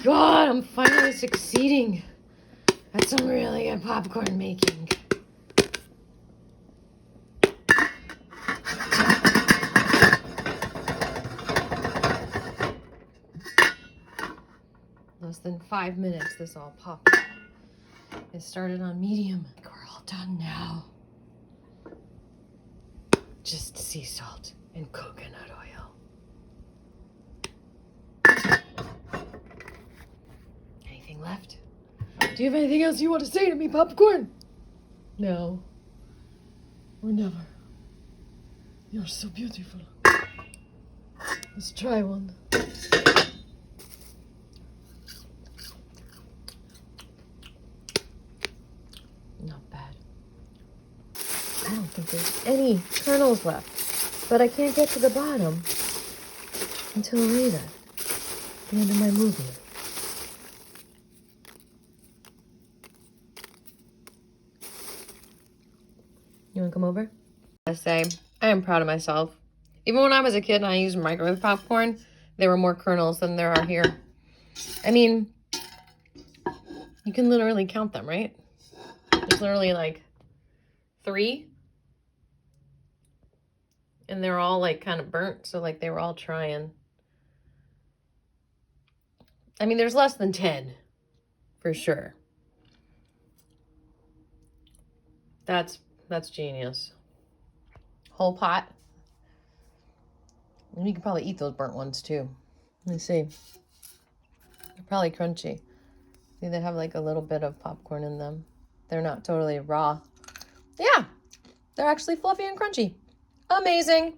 God, I'm finally succeeding at some really good popcorn making. Less than 5 minutes, this all popped. It started on medium. We're all done now. Just sea salt and coconut oil. Anything left? Do you have anything else you want to say to me, popcorn? No. Or never. You're so beautiful. Let's try one. Not bad. I don't think there's any kernels left, but I can't get to the bottom until later, the end of my movie. You want to come over? I say, I am proud of myself. Even when I was a kid and I used microwave popcorn, there were more kernels than there are here. I mean, you can literally count them, right? There's literally like 3. And they're all like kind of burnt, so like they were all trying. I mean, there's less than 10, for sure. That's genius. Whole pot. And you could probably eat those burnt ones too. Let me see. They're probably crunchy. See, they have like a little bit of popcorn in them. They're not totally raw. Yeah, they're actually fluffy and crunchy. Amazing.